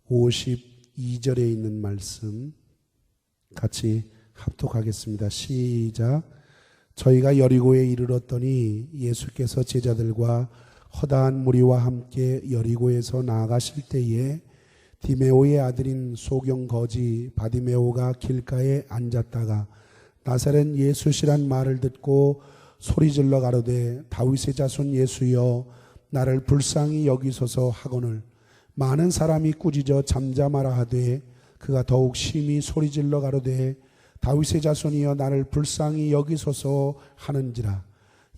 52절에 있는 말씀 같이 합독하겠습니다. 시작. 저희가 여리고에 이르렀더니 예수께서 제자들과 허다한 무리와 함께 여리고에서 나아가실 때에 디메오의 아들인 소경 거지 바디메오가 길가에 앉았다가 나사렛 예수시란 말을 듣고 소리질러 가로되 다윗의 자손 예수여 나를 불쌍히 여기소서 하거늘 많은 사람이 꾸짖어 잠잠하라 하되 그가 더욱 심히 소리질러 가로되 다윗의 자손이여 나를 불쌍히 여기소서 하는지라.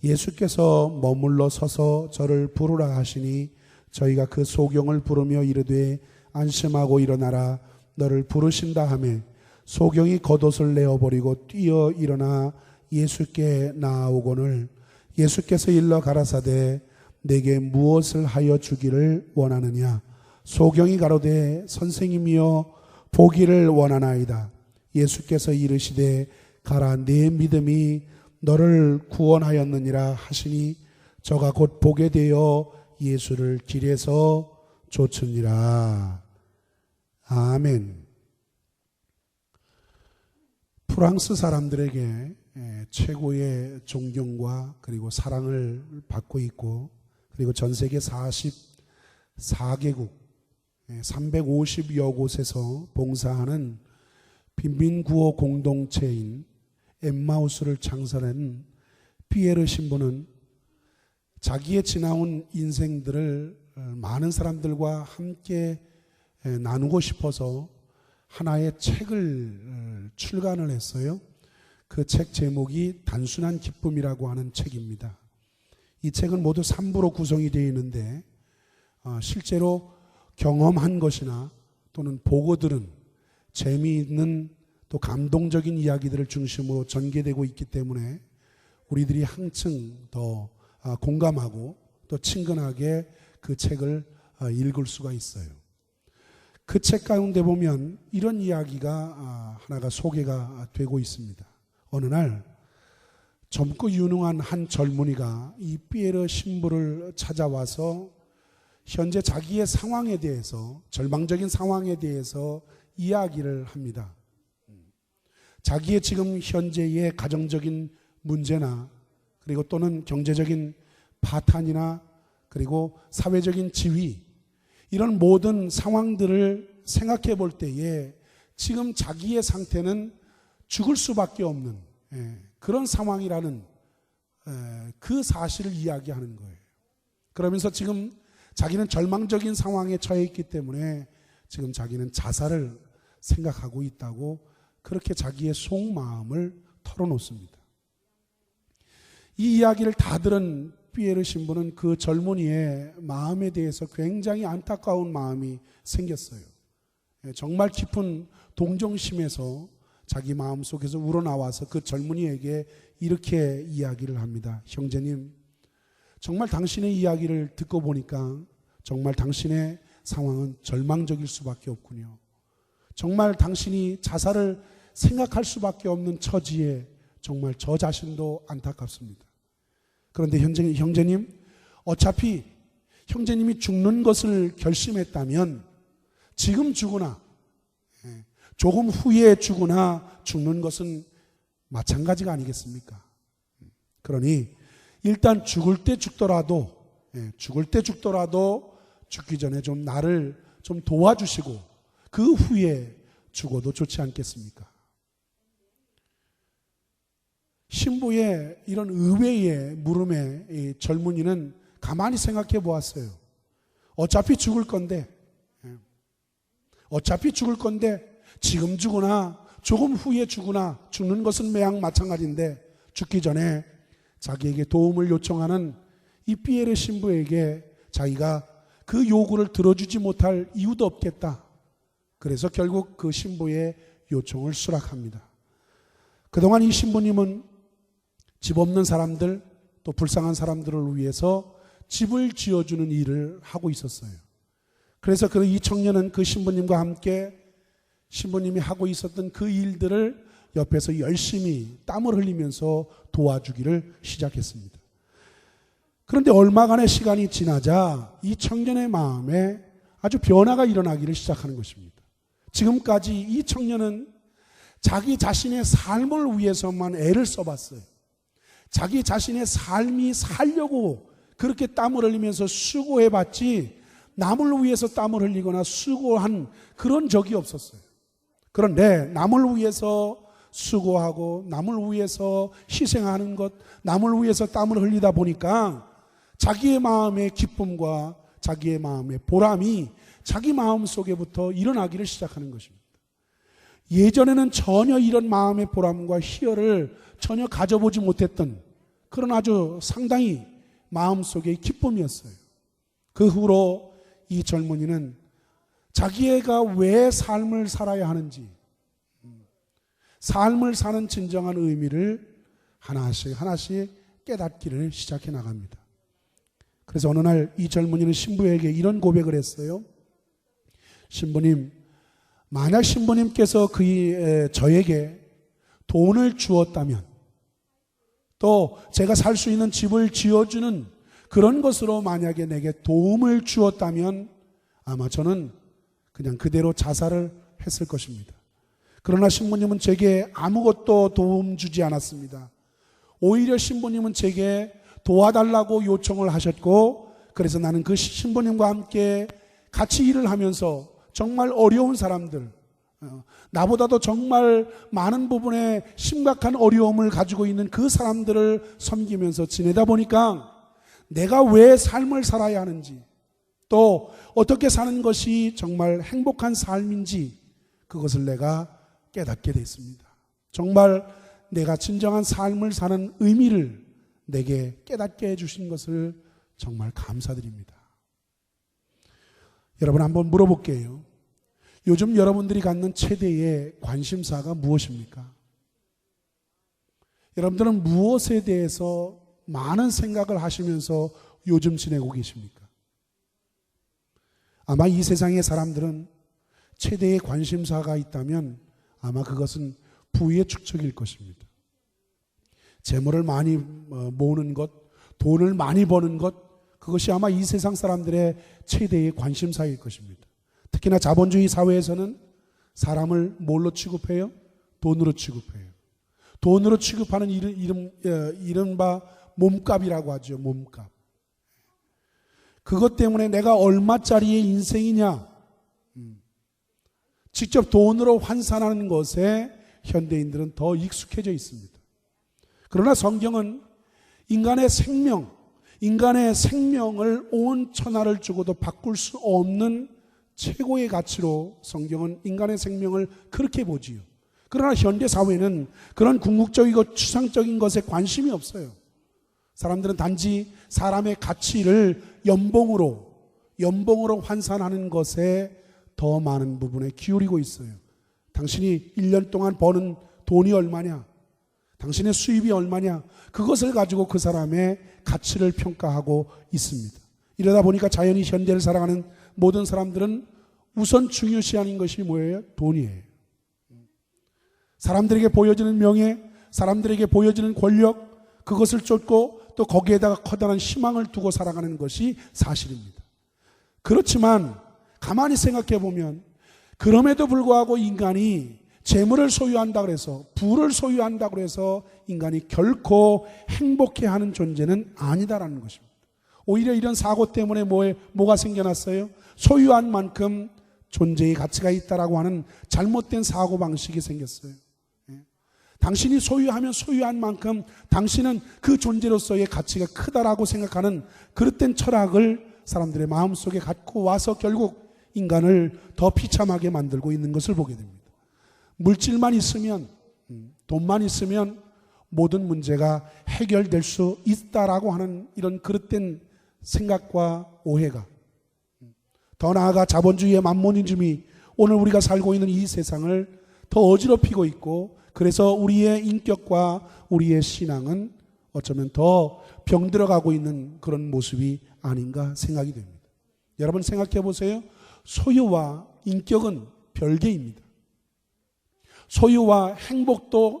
예수께서 머물러 서서 저를 부르라 하시니 저희가 그 소경을 부르며 이르되 안심하고 일어나라 너를 부르신다 하며 소경이 겉옷을 내어버리고 뛰어 일어나 예수께 나아오거늘 예수께서 일러 가라사대 내게 무엇을 하여 주기를 원하느냐. 소경이 가로되 선생님이여 보기를 원하나이다. 예수께서 이르시되 가라 네 믿음이 너를 구원하였느니라 하시니 저가 곧 보게 되어 예수를 길에서 쫓으니라. 아멘. 프랑스 사람들에게 최고의 존경과 그리고 사랑을 받고 있고 그리고 전 세계 44개국 350여 곳에서 봉사하는 빈민구호 공동체인 엠마우스를 창설한 피에르 신부는 자기의 지나온 인생들을 많은 사람들과 함께 나누고 싶어서 하나의 책을 출간을 했어요. 그 책 제목이 단순한 기쁨이라고 하는 책입니다. 이 책은 모두 3부로 구성이 되어 있는데 실제로 경험한 것이나 또는 보고 들은 재미있는 또 감동적인 이야기들을 중심으로 전개되고 있기 때문에 우리들이 한층 더 공감하고 또 친근하게 그 책을 읽을 수가 있어요. 그 책 가운데 보면 이런 이야기가 하나가 소개가 되고 있습니다. 어느 날 젊고 유능한 한 젊은이가 이 피에르 신부를 찾아와서 현재 자기의 상황에 대해서 절망적인 상황에 대해서 이야기를 합니다. 자기의 지금 현재의 가정적인 문제나 그리고 또는 경제적인 파탄이나 그리고 사회적인 지위 이런 모든 상황들을 생각해 볼 때에 지금 자기의 상태는 죽을 수밖에 없는 그런 상황이라는 그 사실을 이야기하는 거예요. 그러면서 지금 자기는 절망적인 상황에 처해 있기 때문에 지금 자기는 자살을 생각하고 있다고 그렇게 자기의 속마음을 털어놓습니다. 이 이야기를 다 들은 피에르 신부는 그 젊은이의 마음에 대해서 굉장히 안타까운 마음이 생겼어요. 정말 깊은 동정심에서 자기 마음속에서 우러나와서 그 젊은이에게 이렇게 이야기를 합니다. 형제님, 정말 당신의 이야기를 듣고 보니까 정말 당신의 상황은 절망적일 수밖에 없군요. 정말 당신이 자살을 생각할 수밖에 없는 처지에 정말 저 자신도 안타깝습니다. 그런데 형제님, 어차피 형제님이 죽는 것을 결심했다면 지금 죽으나 조금 후에 죽으나 죽는 것은 마찬가지가 아니겠습니까? 그러니 일단 죽을 때 죽더라도 죽기 전에 좀 나를 좀 도와주시고 그 후에 죽어도 좋지 않겠습니까? 신부의 이런 의외의 물음에 이 젊은이는 가만히 생각해 보았어요. 어차피 죽을 건데 지금 죽으나 조금 후에 죽으나 죽는 것은 매양 마찬가지인데 죽기 전에 자기에게 도움을 요청하는 이 피에르 신부에게 자기가 그 요구를 들어주지 못할 이유도 없겠다. 그래서 결국 그 신부의 요청을 수락합니다. 그동안 이 신부님은 집 없는 사람들 또 불쌍한 사람들을 위해서 집을 지어주는 일을 하고 있었어요. 그래서 이 청년은 그 신부님과 함께 신부님이 하고 있었던 그 일들을 옆에서 열심히 땀을 흘리면서 도와주기를 시작했습니다. 그런데 얼마간의 시간이 지나자 이 청년의 마음에 아주 변화가 일어나기를 시작하는 것입니다. 지금까지 이 청년은 자기 자신의 삶을 위해서만 애를 써봤어요. 자기 자신의 삶이 살려고 그렇게 땀을 흘리면서 수고해봤지 남을 위해서 땀을 흘리거나 수고한 그런 적이 없었어요. 그런데 남을 위해서 수고하고 남을 위해서 희생하는 것, 남을 위해서 땀을 흘리다 보니까 자기의 마음의 기쁨과 자기의 마음의 보람이 자기 마음 속에부터 일어나기를 시작하는 것입니다. 예전에는 전혀 이런 마음의 보람과 희열을 전혀 가져보지 못했던 그런 아주 상당히 마음속의 기쁨이었어요. 그 후로 이 젊은이는 자기가 왜 삶을 살아야 하는지, 삶을 사는 진정한 의미를 하나씩 깨닫기를 시작해 나갑니다. 그래서 어느 날 이 젊은이는 신부에게 이런 고백을 했어요. 신부님, 만약 신부님께서 저에게 돈을 주었다면, 또 제가 살 수 있는 집을 지어주는 그런 것으로 만약에 내게 도움을 주었다면 아마 저는 그냥 그대로 자살을 했을 것입니다. 그러나 신부님은 제게 아무것도 도움 주지 않았습니다. 오히려 신부님은 제게 도와달라고 요청을 하셨고, 그래서 나는 그 신부님과 함께 같이 일을 하면서 정말 어려운 사람들, 나보다도 정말 많은 부분에 심각한 어려움을 가지고 있는 그 사람들을 섬기면서 지내다 보니까 내가 왜 삶을 살아야 하는지, 또 어떻게 사는 것이 정말 행복한 삶인지 그것을 내가 깨닫게 됐습니다. 정말 내가 진정한 삶을 사는 의미를 내게 깨닫게 해주신 것을 정말 감사드립니다. 여러분, 한번 물어볼게요. 요즘 여러분들이 갖는 최대의 관심사가 무엇입니까? 여러분들은 무엇에 대해서 많은 생각을 하시면서 요즘 지내고 계십니까? 아마 이 세상의 사람들은 최대의 관심사가 있다면 아마 그것은 부의 축적일 것입니다. 재물을 많이 모으는 것, 돈을 많이 버는 것, 그것이 아마 이 세상 사람들의 최대의 관심사일 것입니다. 특히나 자본주의 사회에서는 사람을 뭘로 취급해요? 돈으로 취급해요. 돈으로 취급하는 이른바 몸값이라고 하죠. 몸값. 그것 때문에 내가 얼마짜리의 인생이냐, 직접 돈으로 환산하는 것에 현대인들은 더 익숙해져 있습니다. 그러나 성경은 인간의 생명을 온 천하를 주고도 바꿀 수 없는 최고의 가치로 성경은 인간의 생명을 그렇게 보지요. 그러나 현대 사회는 그런 궁극적이고 추상적인 것에 관심이 없어요. 사람들은 단지 사람의 가치를 연봉으로 환산하는 것에 더 많은 부분에 기울이고 있어요. 당신이 1년 동안 버는 돈이 얼마냐? 당신의 수입이 얼마냐? 그것을 가지고 그 사람의 가치를 평가하고 있습니다. 이러다 보니까 자연히 현대를 살아가는 모든 사람들은 우선 중요시하는 것이 뭐예요? 돈이에요. 사람들에게 보여지는 명예, 사람들에게 보여지는 권력, 그것을 쫓고 또 거기에다가 커다란 희망을 두고 살아가는 것이 사실입니다. 그렇지만 가만히 생각해 보면 그럼에도 불구하고 인간이 재물을 소유한다 그래서, 부를 소유한다 그래서 인간이 결코 행복해하는 존재는 아니다라는 것입니다. 오히려 이런 사고 때문에 뭐가 생겨났어요? 소유한 만큼 존재의 가치가 있다라고 하는 잘못된 사고방식이 생겼어요. 당신이 소유하면 소유한 만큼 당신은 그 존재로서의 가치가 크다라고 생각하는 그릇된 철학을 사람들의 마음속에 갖고 와서 결국 인간을 더 비참하게 만들고 있는 것을 보게 됩니다. 물질만 있으면, 돈만 있으면 모든 문제가 해결될 수 있다라고 하는 이런 그릇된 생각과 오해가, 더 나아가 자본주의의 만모니즘이 오늘 우리가 살고 있는 이 세상을 더 어지럽히고 있고, 그래서 우리의 인격과 우리의 신앙은 어쩌면 더 병들어가고 있는 그런 모습이 아닌가 생각이 됩니다. 여러분 생각해 보세요. 소유와 인격은 별개입니다. 소유와 행복도